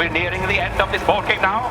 We're nearing the end of this board game now.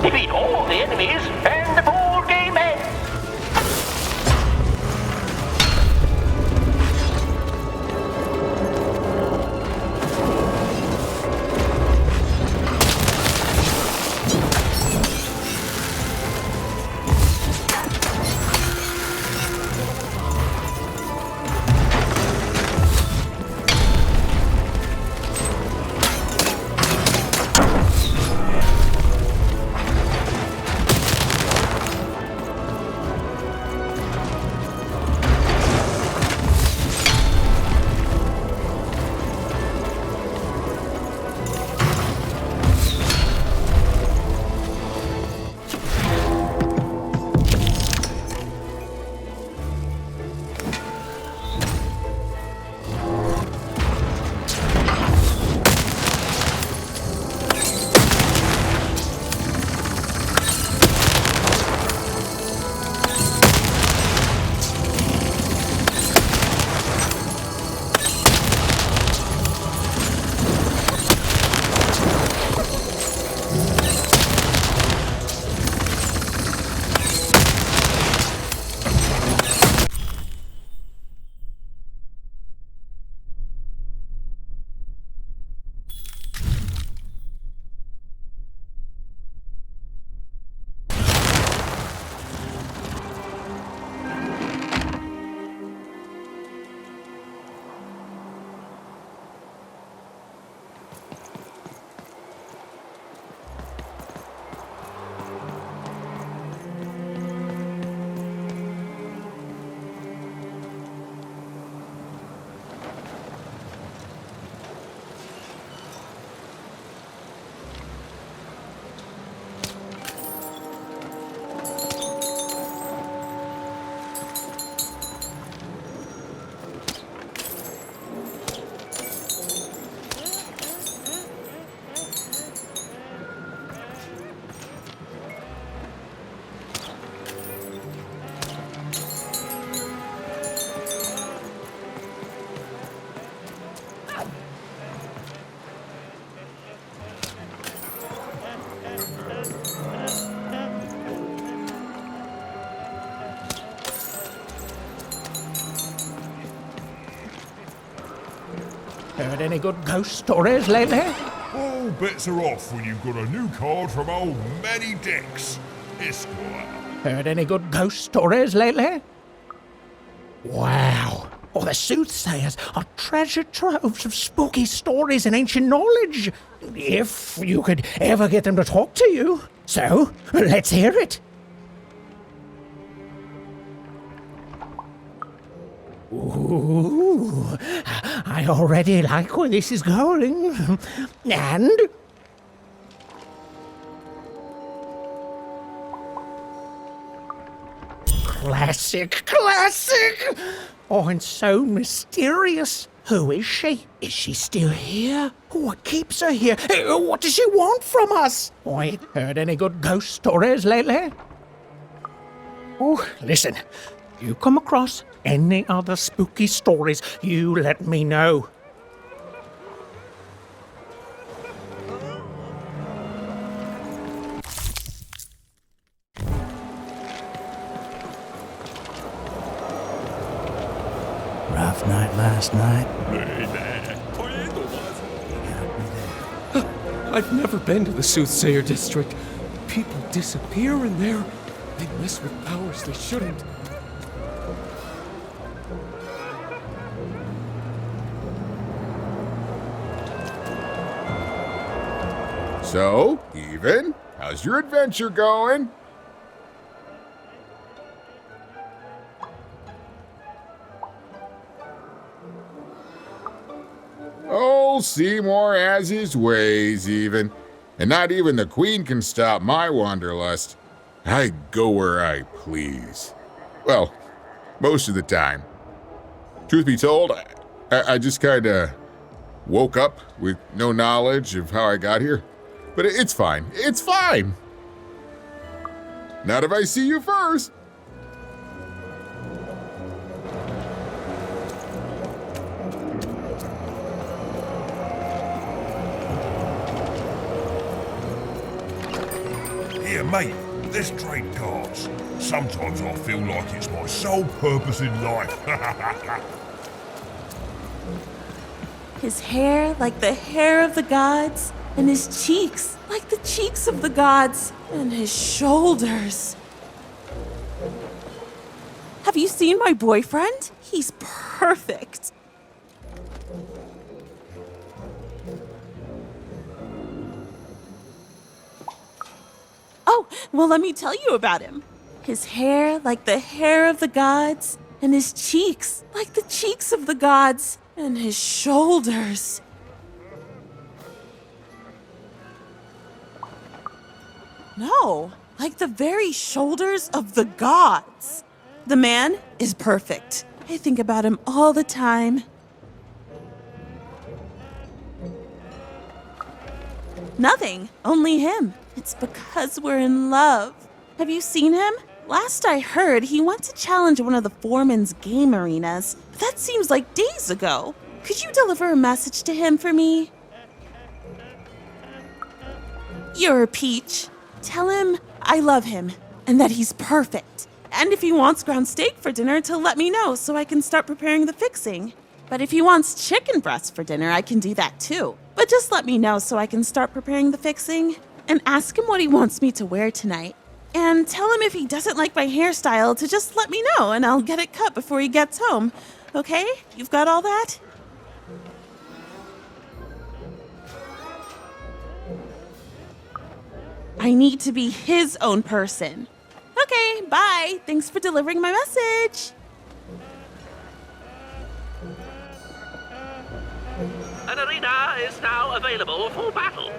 Defeat all the enemies, and the board game ends. Heard any good ghost stories lately? All bets are off when you've got a new card from old Manny Dex, Esquire. Heard any good ghost stories lately? Wow. Oh, the soothsayers are treasure troves of spooky stories and ancient knowledge. If you could ever get them to talk to you. So, let's hear it. Ooh, I already like where this is going. And classic. Oh, and so mysterious. Who is she? Is she still here? What keeps her here? What does she want from us? I ain't heard any good ghost stories lately. Oh, listen. You come across any other spooky stories, you let me know. Rough night last night. I've never been to the soothsayer district. People disappear in there. They mess with powers they shouldn't. So, Even, how's your adventure going? Old Seymour has his ways, Even. And not even the Queen can stop my wanderlust. I go where I please. Well, most of the time. Truth be told, I just kinda woke up with no knowledge of how I got here. But it's fine. It's fine. Not if I see you first. Here, mate, let's trade cards. Sometimes I feel like it's my sole purpose in life. His hair like the hair of the gods, and his cheeks like the cheeks of the gods, and his shoulders. Have you seen my boyfriend? He's perfect. Oh, well, let me tell you about him. His hair like the hair of the gods, and his cheeks like the cheeks of the gods, and his shoulders. No, like the very shoulders of the gods. The man is perfect. I think about him all the time. Nothing, only him. It's because we're in love. Have you seen him? Last I heard, he went to challenge one of the Fourman's game arenas. But that seems like days ago. Could you deliver a message to him for me? You're a peach. Tell him I love him and that he's perfect. And if he wants ground steak for dinner, to let me know so I can start preparing the fixing. But if he wants chicken breast for dinner, I can do that too. But just let me know so I can start preparing the fixing. And ask him what he wants me to wear tonight. And tell him if he doesn't like my hairstyle to just let me know and I'll get it cut before he gets home. Okay? You've got all that? I need to be his own person. Okay, bye. Thanks for delivering my message. An arena is now available for battle.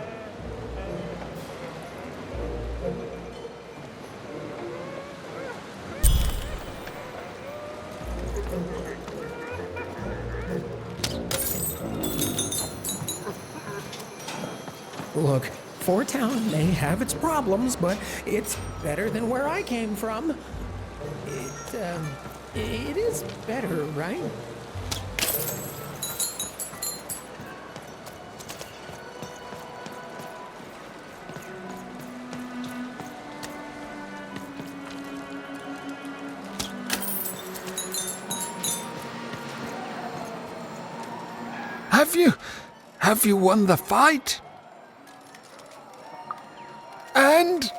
Look, Four Town may have its problems, but it's better than where I came from. It is better, right? Have you won the fight? And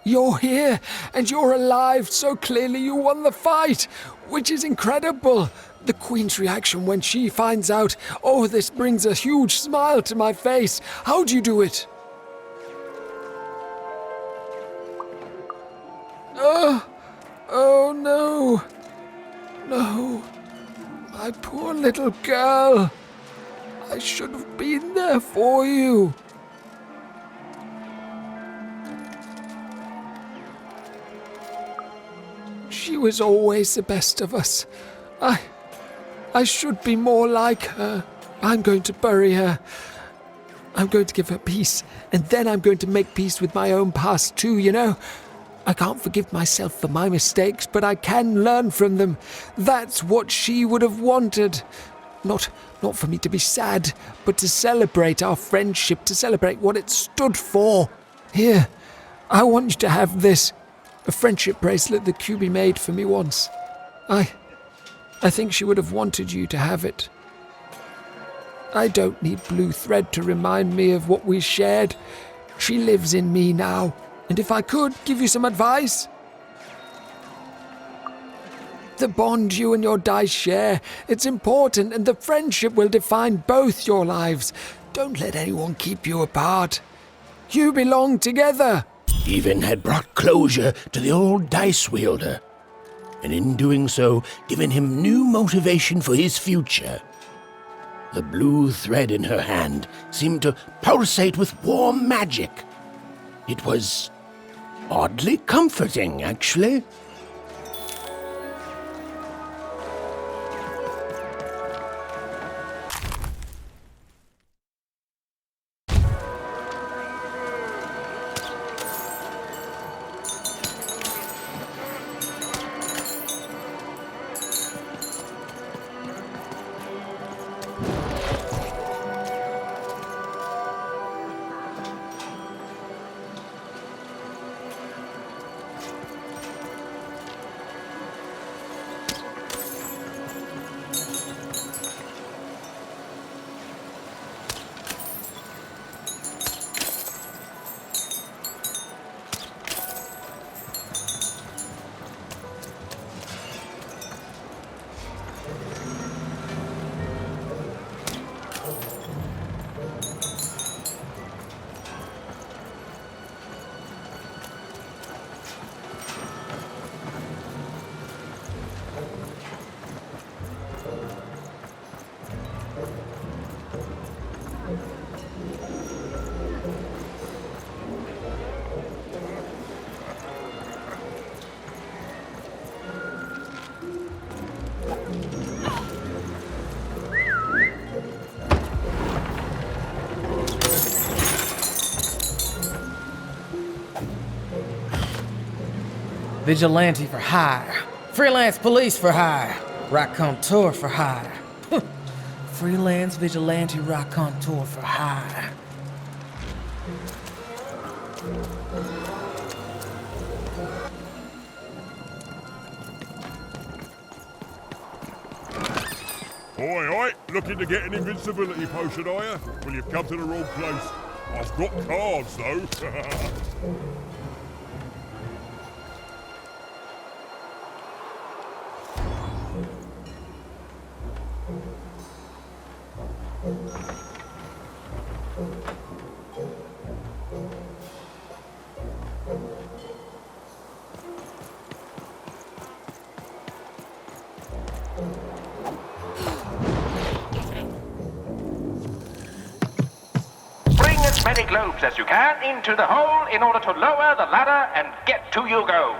you're here, and you're alive, so clearly you won the fight, which is incredible. The Queen's reaction when she finds out, oh, this brings a huge smile to my face. How'd you do it? Oh no. No. My poor little girl. I should have been there for you. She was always the best of us. I should be more like her. I'm going to bury her. I'm going to give her peace, and then I'm going to make peace with my own past too, you know. I can't forgive myself for my mistakes, but I can learn from them. That's what she would have wanted. Not for me to be sad, but to celebrate our friendship, to celebrate what it stood for. Here, I want you to have this. A friendship bracelet that QB made for me once. I think she would have wanted you to have it. I don't need blue thread to remind me of what we shared. She lives in me now. And if I could give you some advice, the bond you and your dice share, it's important, and the friendship will define both your lives. Don't let anyone keep you apart. You belong together. Even had brought closure to the old dice wielder, and in doing so, given him new motivation for his future. The blue thread in her hand seemed to pulsate with warm magic. It was oddly comforting, actually. Vigilante for hire. Freelance police for hire. Raconteur for hire. Freelance vigilante raconteur for hire. Oi, oi, looking to get an invincibility potion, are you? Well, you've come to the wrong place. I've got cards, though. Bring as many globes as you can into the hole in order to lower the ladder and get to your goal.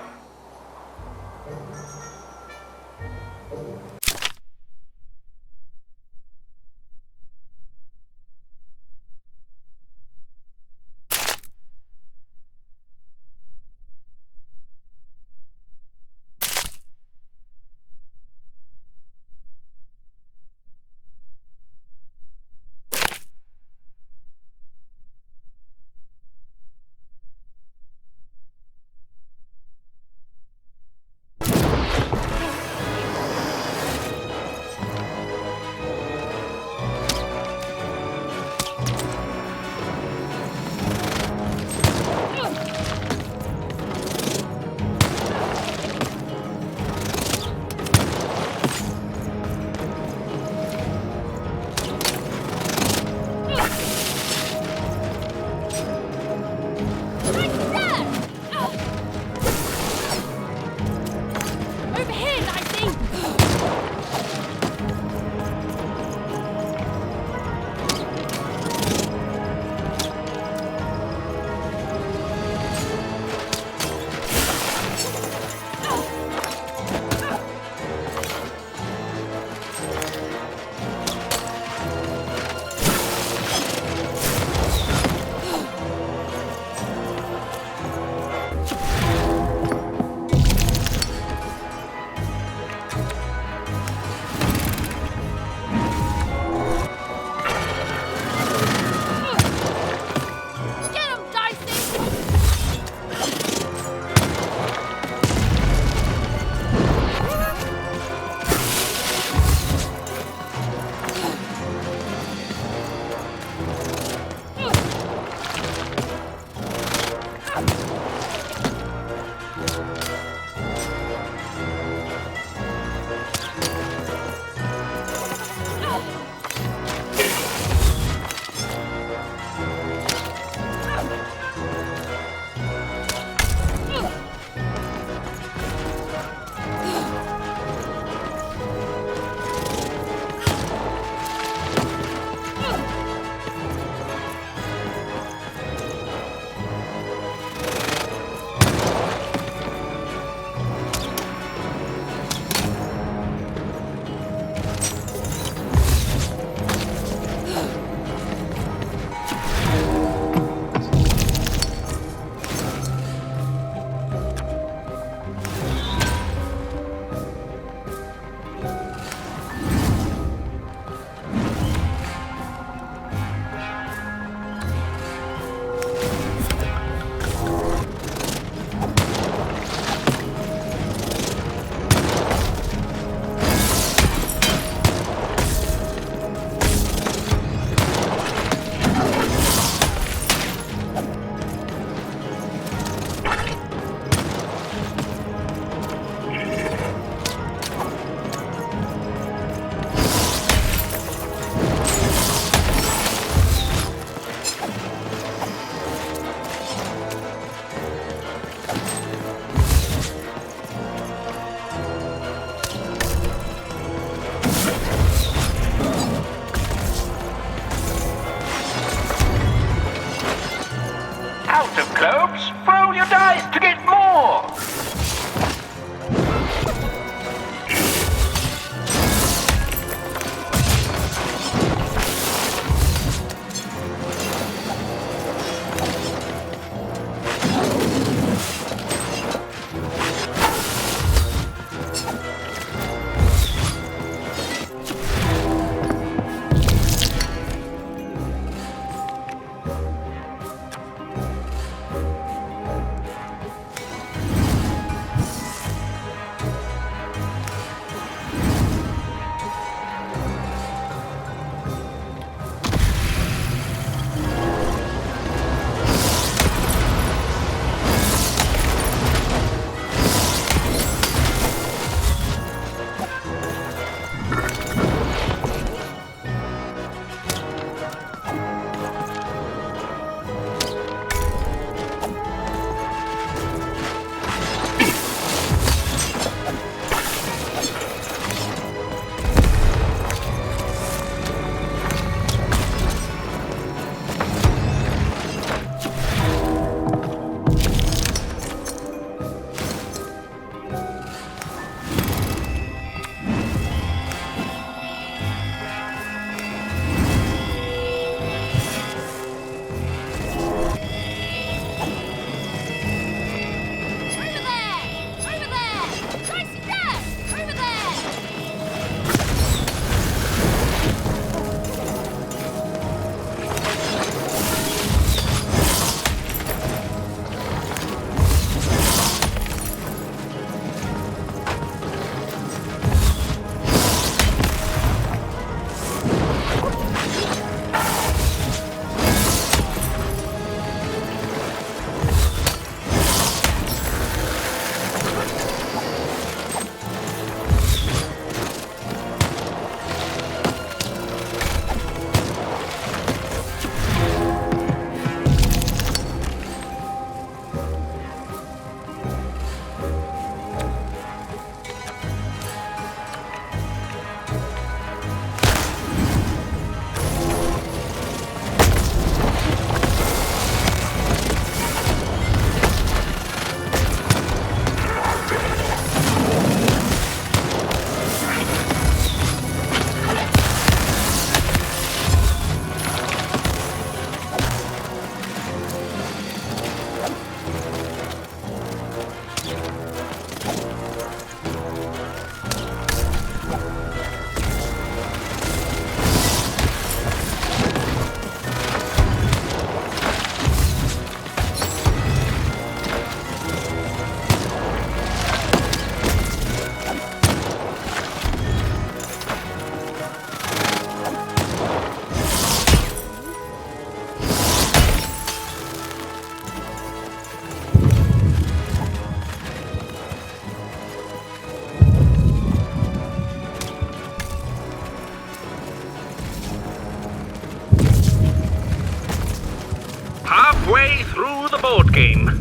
scheme.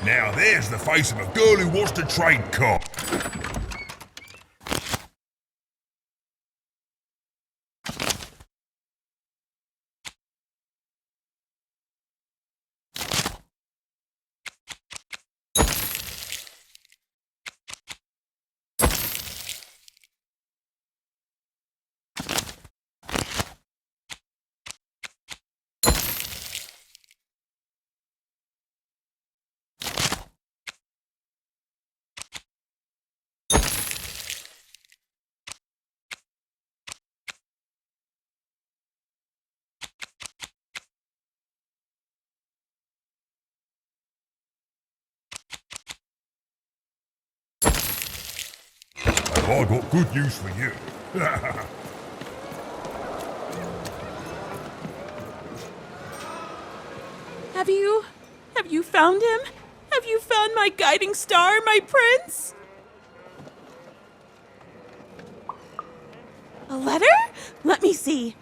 Now there's the face of a girl who wants to trade cards. Have I got good news for you? Have you found him? Have you found my guiding star, my prince? A letter? Let me see.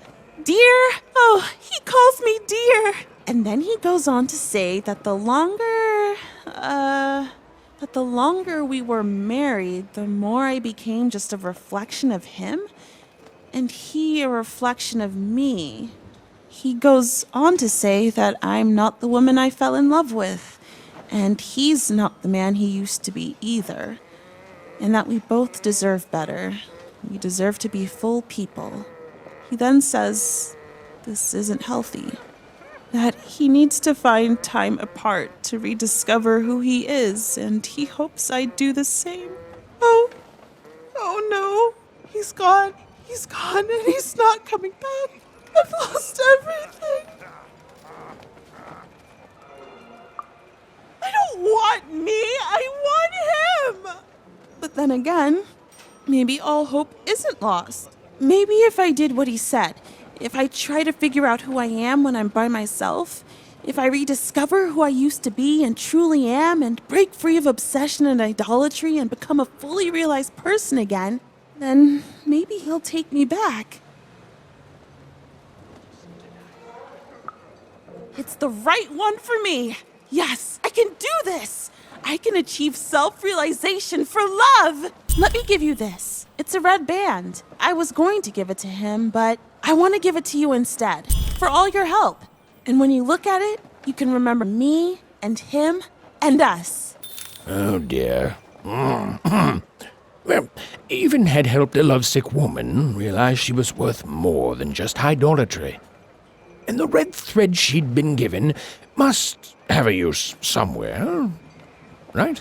Dear, oh, he calls me dear. And then he goes on to say that the longer we were married, the more I became just a reflection of him, and he a reflection of me. He goes on to say that I'm not the woman I fell in love with, and he's not the man he used to be either, and that we both deserve better. We deserve to be full people. He then says this isn't healthy, that he needs to find time apart to rediscover who he is, and he hopes I do the same. Oh no, he's gone, and he's not coming back. I've lost everything. I don't want me, I want him! But then again, maybe all hope isn't lost. Maybe if I did what he said, if I try to figure out who I am when I'm by myself, if I rediscover who I used to be and truly am and break free of obsession and idolatry and become a fully realized person again, then maybe he'll take me back. It's the right one for me. Yes, I can do this. I can achieve self-realization for love. Let me give you this. It's a red band. I was going to give it to him, but I want to give it to you instead, for all your help. And when you look at it, you can remember me and him and us. Oh, dear. Well, even had helped a lovesick woman realize she was worth more than just idolatry. And the red thread she'd been given must have a use somewhere, right?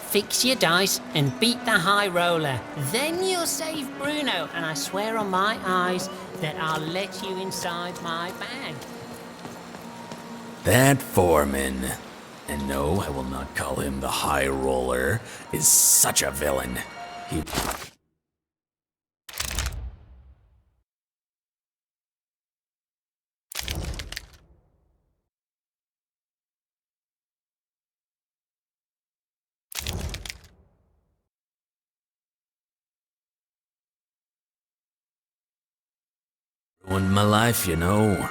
Fix your dice and beat the high roller. Then you'll save Bruno, and I swear on my eyes that I'll let you inside my bag. That Fourman, and no, I will not call him the High Roller, is such a villain. He... ruined my life, you know.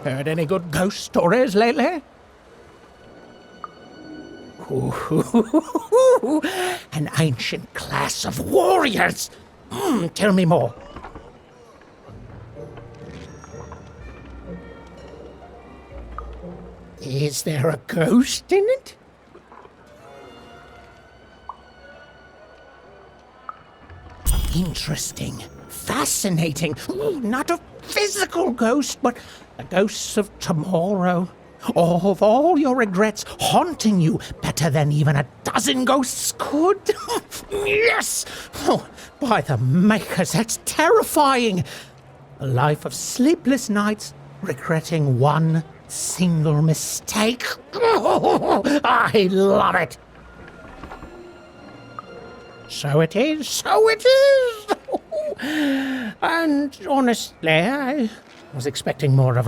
Heard any good ghost stories lately? Ooh, an ancient class of warriors. Tell me more. Is there a ghost in it? Interesting. Fascinating. Ooh, not a physical ghost, but the ghosts of tomorrow. Of all your regrets haunting you better than even a dozen ghosts could. Yes! Oh, by the makers, that's terrifying. A life of sleepless nights, regretting one single mistake. Oh, I love it. So it is, so it is. And honestly, I was expecting more of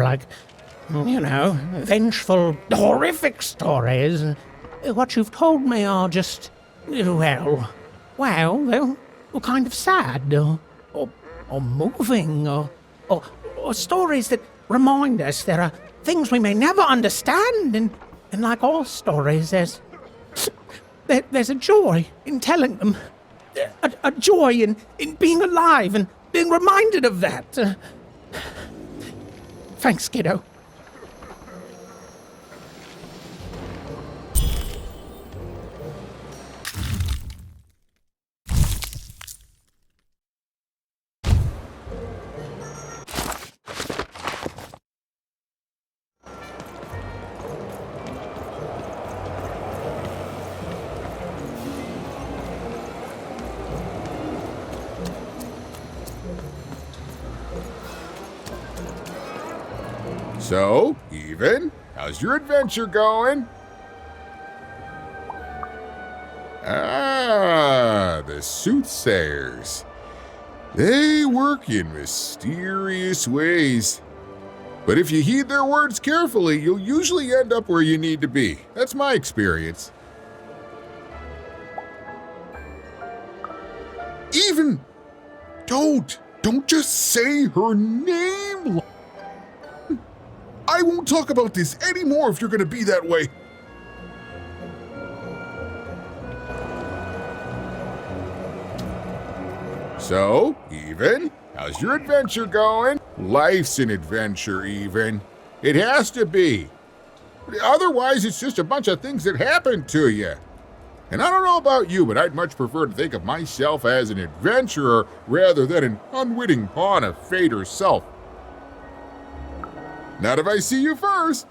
vengeful, horrific stories. What you've told me are just, they're kind of sad, or moving, or stories that remind us there are things we may never understand, and like all stories, there's a joy in telling them. A joy in being alive and being reminded of that. Thanks, kiddo. So, Even, how's your adventure going? Ah, the soothsayers. They work in mysterious ways. But if you heed their words carefully, you'll usually end up where you need to be. That's my experience. Even, don't just say her name. I won't talk about this anymore if you're gonna be that way. So, Even, how's your adventure going? Life's an adventure, Even. It has to be. Otherwise, it's just a bunch of things that happen to you. And I don't know about you, but I'd much prefer to think of myself as an adventurer rather than an unwitting pawn of fate herself. Not if I see you first.